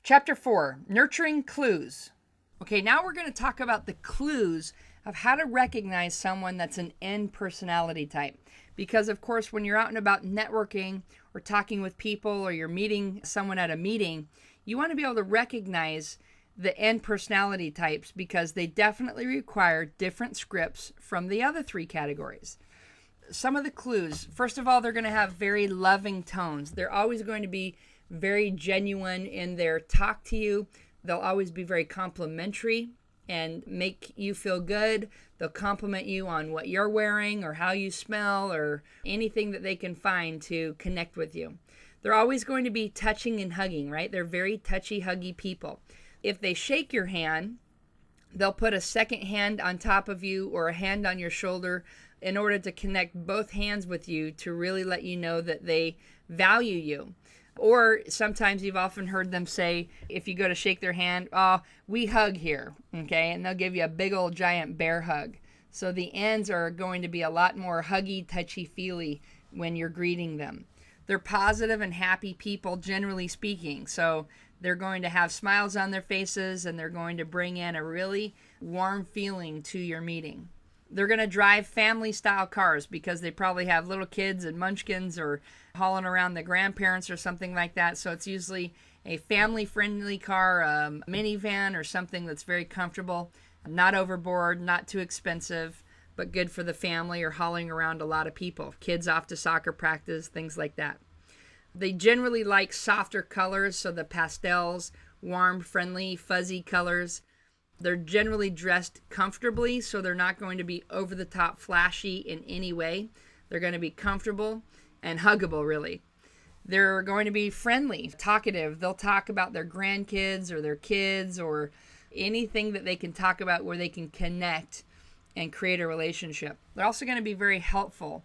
Chapter 4, Nurturing Clues. Okay, now we're going to talk about the clues of how to recognize someone that's an N personality type. Because, of course, when you're out and about networking or talking with people or you're meeting someone at a meeting, you want to be able to recognize the N personality types because they definitely require different scripts from the other three categories. Some of the clues, first of all, they're going to have very loving tones. They're always going to be very genuine in their talk to you. They'll always be very complimentary and make you feel good. They'll compliment you on what you're wearing or how you smell or anything that they can find to connect with you. They're always going to be touching and hugging, right? They're very touchy, huggy people. If they shake your hand, they'll put a second hand on top of you or a hand on your shoulder in order to connect both hands with you to really let you know that they value you. Or sometimes you've often heard them say, if you go to shake their hand, oh, we hug here, okay? And they'll give you a big old giant bear hug. So the N's are going to be a lot more huggy, touchy-feely when you're greeting them. They're positive and happy people, generally speaking. So they're going to have smiles on their faces and they're going to bring in a really warm feeling to your meeting. They're going to drive family-style cars because they probably have little kids and munchkins or hauling around the grandparents or something like that. So it's usually a family-friendly car, a minivan or something that's very comfortable, not overboard, not too expensive, but good for the family or hauling around a lot of people. Kids off to soccer practice, things like that. They generally like softer colors, so the pastels, warm, friendly, fuzzy colors. They're generally dressed comfortably, so they're not going to be over-the-top flashy in any way. They're going to be comfortable and huggable, really. They're going to be friendly, talkative. They'll talk about their grandkids or their kids or anything that they can talk about where they can connect and create a relationship. They're also going to be very helpful.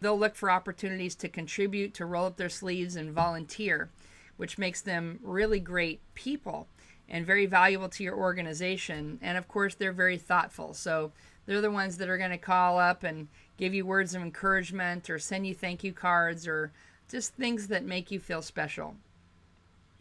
They'll look for opportunities to contribute, to roll up their sleeves and volunteer, which makes them really great people and very valuable to your organization. And of course, they're very thoughtful. So they're the ones that are going to call up and give you words of encouragement or send you thank you cards or just things that make you feel special.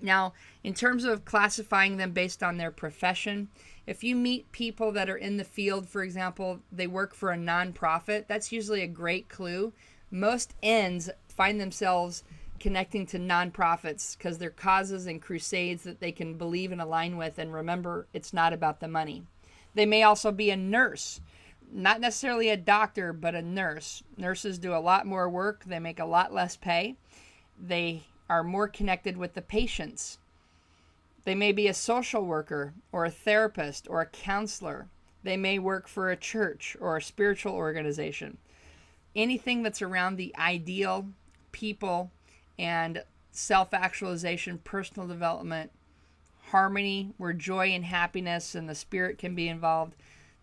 Now, in terms of classifying them based on their profession, if you meet people that are in the field, for example, they work for a nonprofit, that's usually a great clue. Most N's find themselves connecting to nonprofits because they're causes and crusades that they can believe and align with, and remember, it's not about the money. They may also be a nurse, not necessarily a doctor, but a nurse. Nurses do a lot more work. They make a lot less pay. They are more connected with the patients. They may be a social worker or a therapist or a counselor. They may work for a church or a spiritual organization. Anything that's around the ideal, people, and self-actualization, personal development, harmony, where joy and happiness and the spirit can be involved,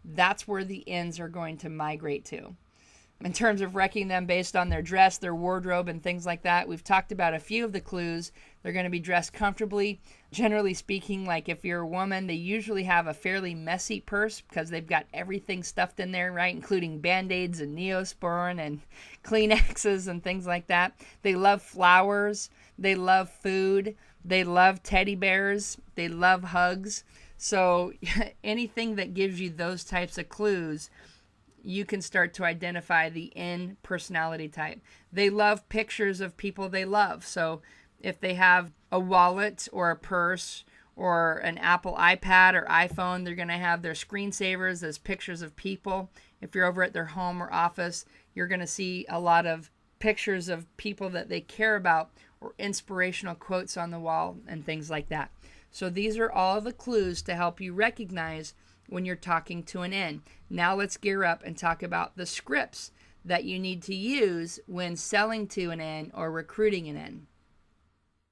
that's where the N's are going to migrate to. In terms of wrecking them based on their dress, their wardrobe, and things like that, we've talked about a few of the clues. They're going to be dressed comfortably. Generally speaking, like if you're a woman, they usually have a fairly messy purse because they've got everything stuffed in there, right? Including Band-Aids and Neosporin and Kleenexes and things like that. They love flowers. They love food. They love teddy bears. They love hugs. So anything that gives you those types of clues, you can start to identify the N personality type. They love pictures of people they love. So if they have a wallet or a purse or an Apple iPad or iPhone, they're going to have their screensavers as pictures of people. If you're over at their home or office, you're going to see a lot of pictures of people that they care about or inspirational quotes on the wall and things like that. So these are all the clues to help you recognize when you're talking to an N. Now let's gear up and talk about the scripts that you need to use when selling to an N or recruiting an N.